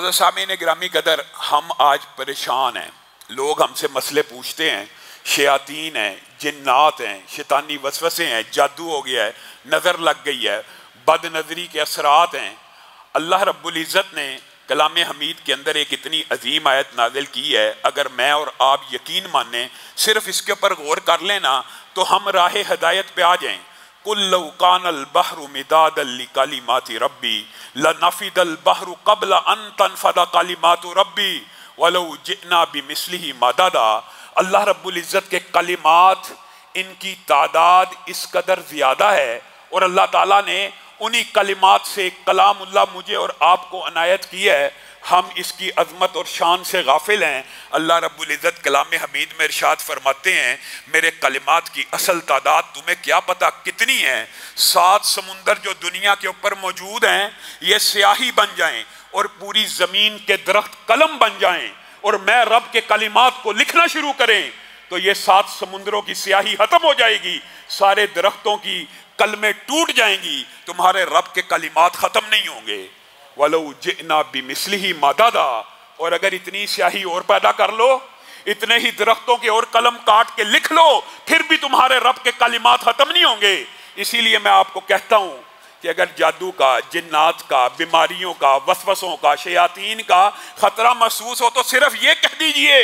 मज़र सामीन गिरामी कदर, हम आज परेशान हैं। लोग हमसे मसले पूछते हैं, शयातीन हैं, जिन्नात हैं, शैतानी वसवसे हैं, जादू हो गया है, नज़र लग गई है, बद नज़री के असरात हैं। अल्लाह रब्बुल इज़्ज़त ने कलाम हमीद के अंदर एक इतनी अजीम आयत नाजिल की है, अगर मैं और आप यकीन माने, सिर्फ इसके ऊपर गौर कर लेना तो हम राह हिदायत पे आ जाएं। कुल्लौ कानल बहरु मिदादल लिकालिमाति रब्बी लनफिदल बहरु क़ब्ल अन तनफद कलिमातु रब्बी वलौ जिना बिमिस्लिही मददा। अल्लाह रब्बुल इज़्ज़त के कलिमात, इनकी तादाद इस कदर ज़्यादा है और अल्लाह ताला ने उन्हीं कलिमात से कलामुल्लाह मुझे और आपको अनायत की है। हम इसकी अजमत और शान से गाफिल हैं। अल्लाह रब्बुल इज़्ज़त कलाम हमीद में इरशाद फरमाते हैं, मेरे कलिमात की असल तादाद तुम्हें क्या पता कितनी है? 7 समुंदर जो दुनिया के ऊपर मौजूद हैं, ये स्याही बन जाएं और पूरी ज़मीन के दरख्त कलम बन जाएं और मैं रब के कलिमात को लिखना शुरू करें तो ये 7 समुंदरों की स्याही खत्म हो जाएगी, सारे दरख्तों की कलमें टूट जाएंगी, तुम्हारे रब के कलिमात खत्म नहीं होंगे। वलो जिना बिमिस्लिही मददा, और अगर इतनी स्याही और पैदा कर लो, इतने ही दरख्तों के और कलम काट के लिख लो, फिर भी तुम्हारे रब के कलिमात खत्म नहीं होंगे। इसीलिए मैं आपको कहता हूं कि अगर जादू का, जिन्नात का, बीमारियों का, वसवसों का, शयातीन का खतरा महसूस हो तो सिर्फ ये कह दीजिए,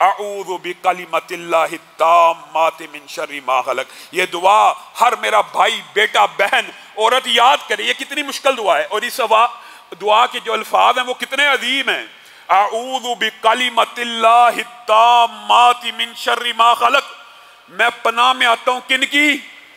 अऊज़ु बिकलिमतिल्लाहि ताम्माति मिन शर्रि मा खलक। ये दुआ हर मेरा भाई, बेटा, बहन, औरत याद करे। ये कितनी मुश्किल दुआ है और इस दुआ के जो अल्फाज हैं वो कितने अजीम हैं। अऊज़ु बिकलिमतिल्लाहि ताम्माति मिन शर्रि मा खलक। मैं पनाह में आता हूं किनकी?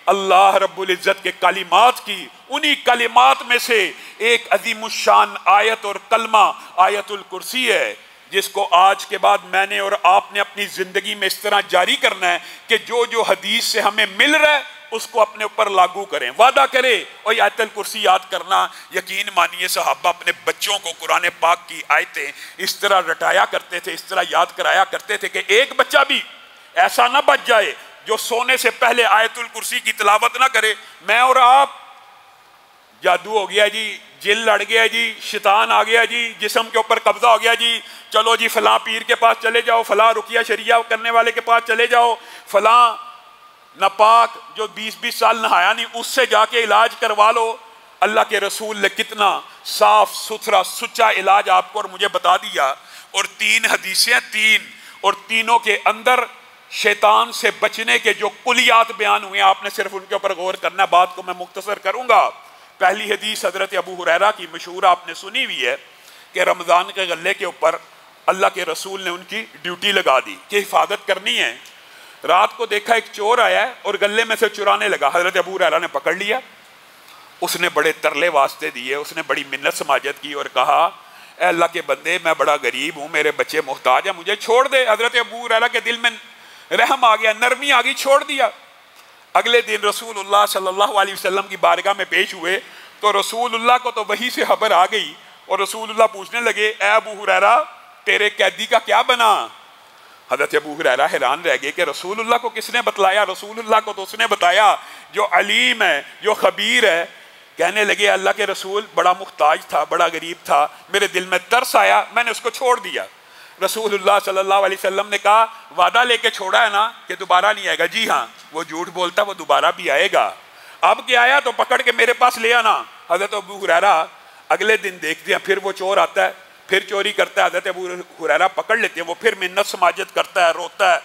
अल्लाह रब्बुल इज़्ज़त के कलिमात की। उन्हीं कलिमात में से एक अजीमुश्शान आयत और कलमा आयतुल कुर्सी है, जिसको आज के बाद मैंने और आपने अपनी जिंदगी में इस तरह जारी करना है कि जो जो हदीस से हमें मिल रहा है उसको अपने ऊपर लागू करें, वादा करें। और आयतुल कुर्सी याद करना, यकीन मानिए सहाबा अपने बच्चों को कुरान पाक की आयतें इस तरह रटाया करते थे, इस तरह याद कराया करते थे कि एक बच्चा भी ऐसा ना बच जाए जो सोने से पहले आयतुल कुर्सी की तिलावत ना करे। मैं और आप, जादू हो गया जी, जिल लड़ गया जी, शैतान आ गया जी, जिस्म के ऊपर कब्जा हो गया जी, चलो जी फलां पीर के पास चले जाओ, फलां रुकिया शरिया करने वाले के पास चले जाओ, फलां नापाक जो 20-20 साल नहाया नहीं उससे जाके इलाज करवा लो। अल्लाह के रसूल ने कितना साफ सुथरा सुच्चा इलाज आपको और मुझे बता दिया। और 3 हदीसें, 3 और तीनों के अंदर शैतान से बचने के जो कुलियात बयान हुए, आपने सिर्फ उनके ऊपर गौर करना। बात को मैं मुख्तसर करूंगा। पहली हदीस हजरत अबू हुरैरा की मशहूर आपने सुनी हुई है कि रमज़ान के गले के ऊपर अल्लाह के रसूल ने उनकी ड्यूटी लगा दी कि हिफाजत करनी है। रात को देखा एक चोर आया है और गले में से चुराने लगा। हजरत अबू हुरैरा ने पकड़ लिया, उसने बड़े तरले वास्ते दिए, उसने बड़ी मिन्नत समाजत की और कहा, ए अल्लाह के बंदे, मैं बड़ा गरीब हूँ, मेरे बच्चे मुहताज हैं, मुझे छोड़ दे। हजरत अबू हुरैरा के दिल में रहम आ गया, नरमी आ गई, छोड़ दिया। अगले दिन रसूलुल्लाह सल्लल्लाहु अलैहि वसल्लम की बारगाह में पेश हुए तो रसूलुल्लाह को तो वही से खबर आ गई और रसूलुल्लाह पूछने लगे, ए अबू हुरैरा, तेरे कैदी का क्या बना? हज़रत अबू हुरैरा हैरान रह गए कि रसूलुल्लाह को किसने बतलाया? रसूलुल्लाह को तो उसने बताया जो अलीम है, जो खबीर है। कहने लगे, अल्लाह के रसूल बड़ा मुहताज था, बड़ा गरीब था, मेरे दिल में तरस आया, मैंने उसको छोड़ दिया। रसूलुल्लाह सल्लल्लाहु अलैहि वसल्लम ने कहा, वादा लेके छोड़ा है ना कि दोबारा नहीं आएगा? जी हाँ, वो झूठ बोलता, वो दोबारा भी आएगा। अब क्या आया तो पकड़ के मेरे पास ले आना। हज़रत अबू हुरैरा अगले दिन देखते हैं, फिर वो चोर आता है, फिर चोरी करता है। हज़रत अबू हुरैरा पकड़ लेते हैं, वो फिर मिन्नत समाजत करता है, रोता है,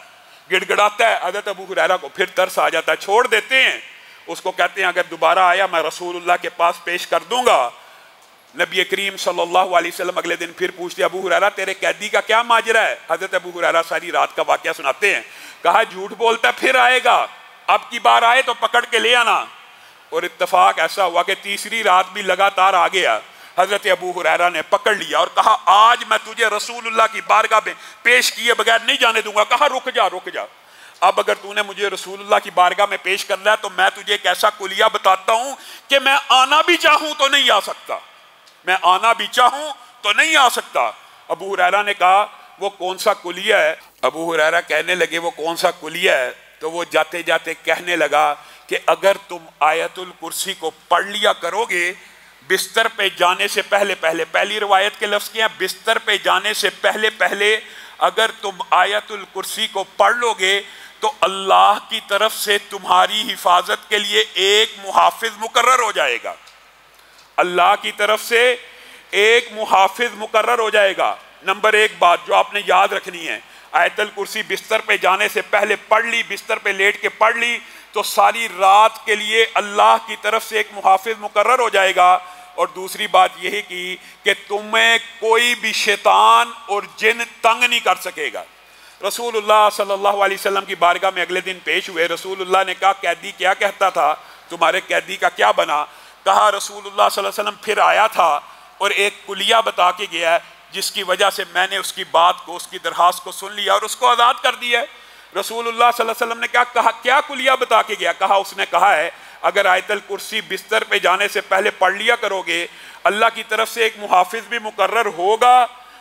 गिड़गिड़ाता है। हज़रत अबू हुरैरा को फिर तरस आ जाता है, छोड़ देते हैं। उसको कहते हैं, अगर दोबारा आया मैं रसूलुल्लाह के पास पेश कर दूंगा। नबी करीम सल्लल्लाहु अलैहि वसल्लम अगले दिन फिर पूछते, अबू हुरैरा तेरे कैदी का क्या माजरा है? हज़रत अबू हुरैरा सारी रात का वाकया सुनाते हैं। कहा, झूठ बोलता फिर आएगा, अब की बार आए तो पकड़ के ले आना। और इत्तफाक ऐसा हुआ कि तीसरी रात भी लगातार आ गया। हज़रत अबू हुरैरा ने पकड़ लिया और कहा, आज मैं तुझे रसूलुल्लाह की बारगाह में पेश किए बगैर नहीं जाने दूंगा। कहा, रुक जा रुक जा, अब अगर तूने मुझे रसूलुल्लाह की बारगाह में पेश करना है तो मैं तुझे एक ऐसा कुलिया बताता हूं कि मैं आना भी चाहूं तो नहीं आ सकता, मैं आना भी चाहूं तो नहीं आ सकता। अबू हुरैरा ने कहा, वो कौन सा कुलिया है? अबू हुरैरा कहने लगे, वो कौन सा कुलिया है? तो वो जाते जाते कहने लगा कि अगर तुम आयतुल कुर्सी को पढ़ लिया करोगे बिस्तर पे जाने से पहले पहले, पहली रिवायत के लफ्ज़ क्या है, बिस्तर पे जाने से पहले पहले अगर तुम आयतुल कुर्सी को पढ़ लोगे तो अल्लाह की तरफ से तुम्हारी हिफाजत के लिए एक मुहाफिज मुकर्रर हो जाएगा। अल्लाह की तरफ से एक मुहाफिज मुकर्रर हो जाएगा। नंबर एक बात जो आपने याद रखनी है, आयतुल कुर्सी बिस्तर पे जाने से पहले पढ़ ली, बिस्तर पे लेट के पढ़ ली तो सारी रात के लिए अल्लाह की तरफ से एक मुहाफिज मुकर्रर हो जाएगा। और दूसरी बात यही की कि तुम्हें कोई भी शैतान और जिन तंग नहीं कर सकेगा। रसूलुल्लाह सल्लल्लाहु अलैहि वसल्लम की बारगाह में अगले दिन पेश हुए। रसूलुल्लाह ने कहा कैदी क्या कहता था, तुम्हारे कैदी का क्या बना? कहा रसूलुल्लाह सल्लल्लाहु अलैहि वसल्लम फिर आया था और एक कुलिया बता के गया जिसकी वजह से मैंने उसकी बात को, उसकी दरखास्त को सुन लिया और उसको आज़ाद कर दिया। रसूलुल्लाह सल्लल्लाहु अलैहि वसल्लम ने कहा क्या कुलिया बता के गया? कहा उसने कहा है अगर आयतुल कुर्सी बिस्तर पे जाने से पहले पढ़ लिया करोगे अल्लाह की तरफ से एक मुहाफिज भी मुकर्रर होगा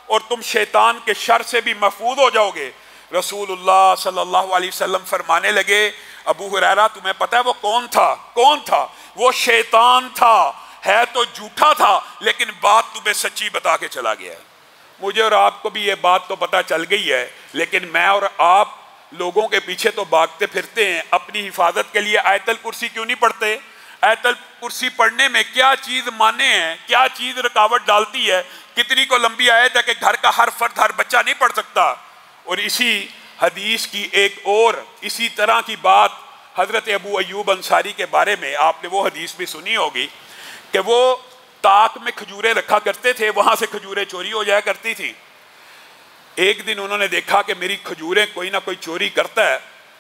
और तुम शैतान के शर से भी महफूज हो जाओगे। रसूलुल्लाह सल्लल्लाहु अलैहि वसल्लम फरमाने लगे अबू हुरैरा तुम्हें पता है वो कौन था? कौन था? वो शैतान था, है तो झूठा था लेकिन बात तुम्हें सच्ची बता के चला गया। मुझे और आपको भी ये बात तो पता चल गई है, लेकिन मैं और आप लोगों के पीछे तो भागते फिरते हैं। अपनी हिफाजत के लिए आयतुल कुर्सी क्यों नहीं पढ़ते? आयतुल कुर्सी पढ़ने में क्या चीज़ माने हैं, क्या चीज़ रुकावट डालती है? कितनी को लंबी आयत है कि घर का हर फर्द, हर बच्चा नहीं पढ़ सकता। और इसी हदीस की एक और इसी तरह की बात हज़रत अबू अय्यूब अंसारी के बारे में आपने वो हदीस भी सुनी होगी कि वो ताक में खजूरें रखा करते थे, वहाँ से खजूरें चोरी हो जाया करती थी। एक दिन उन्होंने देखा कि मेरी खजूरें कोई ना कोई चोरी करता है,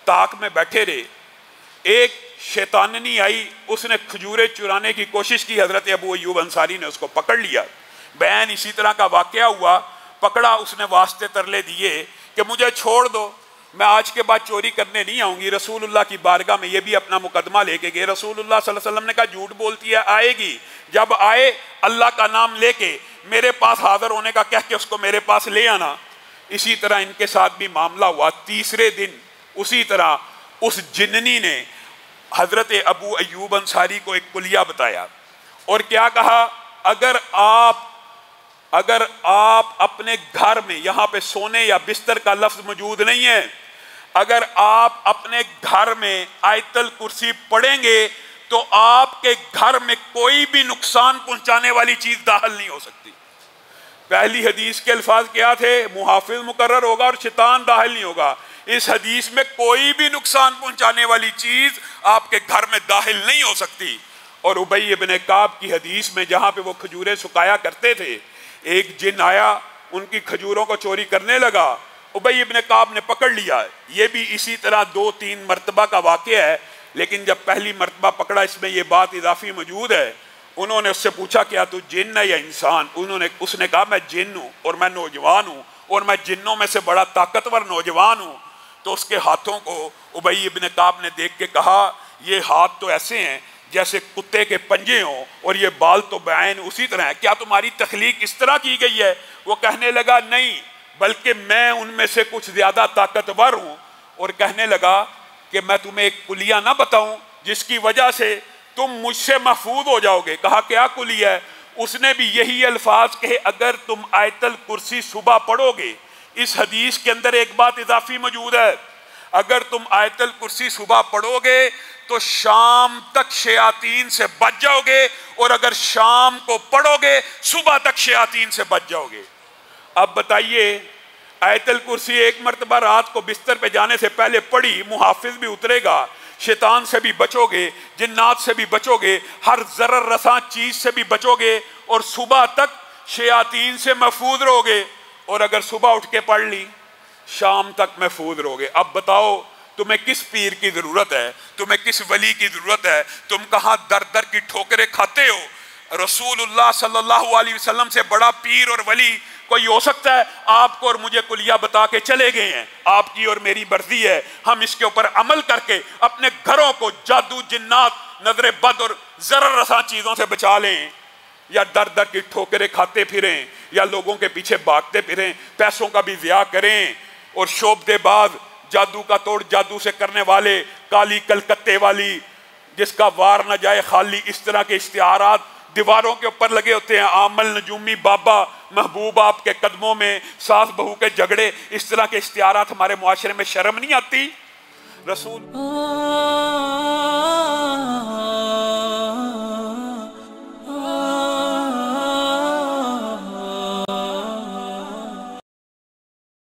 ताक में बैठे रहे। एक शैताननी आई, उसने खजूरें चुराने की कोशिश की, हज़रत अबू अय्यूब अंसारी ने उसको पकड़ लिया। बैन इसी तरह का वाक़या हुआ, पकड़ा, उसने वास्ते तरले दिए कि मुझे छोड़ दो, मैं आज के बाद चोरी करने नहीं आऊँगी। रसूलुल्लाह की बारगाह में ये भी अपना मुकदमा लेके गए। रसूलुल्लाह सल्लल्लाहु अलैहि वसल्लम ने कहा झूठ बोलती है, आएगी, जब आए अल्लाह का नाम लेके मेरे पास हाज़िर होने का कह के उसको मेरे पास ले आना। इसी तरह इनके साथ भी मामला हुआ। तीसरे दिन उसी तरह उस जिन्नी ने हज़रत अबू अय्यूब अंसारी को एक कुलिया बताया और क्या कहा, अगर आप अपने घर में, यहाँ पे सोने या बिस्तर का लफ्ज़ मौजूद नहीं है, अगर आप अपने घर में आयतुल कुर्सी पढ़ेंगे तो आपके घर में कोई भी नुकसान पहुंचाने वाली चीज़ दाखिल नहीं हो सकती। पहली हदीस के अल्फाज क्या थे? मुहाफिज मुकर्रर होगा और शैतान दाखिल नहीं होगा। इस हदीस में कोई भी नुकसान पहुंचाने वाली चीज आपके घर में दाखिल नहीं हो सकती। और उबई इब्न काब की हदीस में जहां पे वो खजूरें सुखाया करते थे, एक जिन आया, उनकी खजूरों को चोरी करने लगा। उबई इब्न काब ने पकड़ लिया। ये भी इसी तरह 2-3 मरतबा का वाक़या है, लेकिन जब पहली मरतबा पकड़ा इसमें ये बात इजाफी मौजूद है। उन्होंने उससे पूछा क्या तू जिन्न है या इंसान? उसने कहा मैं जिन्न हूँ और मैं नौजवान हूँ और मैं जिन्नों में से बड़ा ताकतवर नौजवान हूँ। तो उसके हाथों को उबई इब्न काब ने देख के कहा ये हाथ तो ऐसे हैं जैसे कुत्ते के पंजे हों और ये बाल तो बैन उसी तरह है, क्या तुम्हारी तख्लीक इस तरह की गई है? वो कहने लगा नहीं, बल्कि मैं उनमें से कुछ ज़्यादा ताकतवर हूँ। और कहने लगा कि मैं तुम्हें एक कुलिया ना बताऊँ जिसकी वजह से तुम मुझसे महफूज हो जाओगे। कहा क्या कुलिया है? उसने भी यही अल्फाज कहे, अगर तुम आयतुल कुर्सी सुबह पढ़ोगे, इस हदीस के अंदर एक बात इजाफी मौजूद है, अगर तुम आयतुल कुर्सी सुबह पढ़ोगे तो शाम तक शयातीन से बच जाओगे, और अगर शाम को पढ़ोगे सुबह तक शयातीन से बच जाओगे। अब बताइए, आयतुल कुर्सी एक मरतबा रात को बिस्तर पे जाने से पहले पढ़ी, मुहाफिज भी उतरेगा, शैतान से भी बचोगे, जिन्नात से भी बचोगे, हर जरर रसा चीज से भी बचोगे, और सुबह तक शयातीन से महफूज रहोगे। और अगर सुबह उठ के पढ़ ली, शाम तक महफूज रहोगे। अब बताओ तुम्हें किस पीर की जरूरत है, तुम्हें किस वली की जरूरत है? तुम कहाँ दर दर की ठोकरें खाते हो? रसूलुल्लाह सल्लल्लाहु अलैहि वसल्लम से बड़ा पीर और वली कोई हो सकता है? आपको और मुझे कुलिया बता के चले गए हैं। आपकी और मेरी मर्जी है हम इसके ऊपर अमल करके अपने घरों को जादू, जिन्नात, नजर बद और जरर रसा चीजों से बचा लें, या दर दर की ठोकरें खाते फिरें, या लोगों के पीछे भागते फिरें, पैसों का भी ज़िया करें, और शोबदेबाज, जादू का तोड़ जादू से करने वाले, काली कलकत्ते वाली जिसका वार न जाए खाली, इस तरह के इश्तिहारात दीवारों के ऊपर लगे होते हैं, आमल नजूमी बाबा महबूब आपके कदमों में, सास बहू के झगड़े, इस तरह के इश्तिहारात हमारे मुआशरे में शर्म नहीं आती? रसूल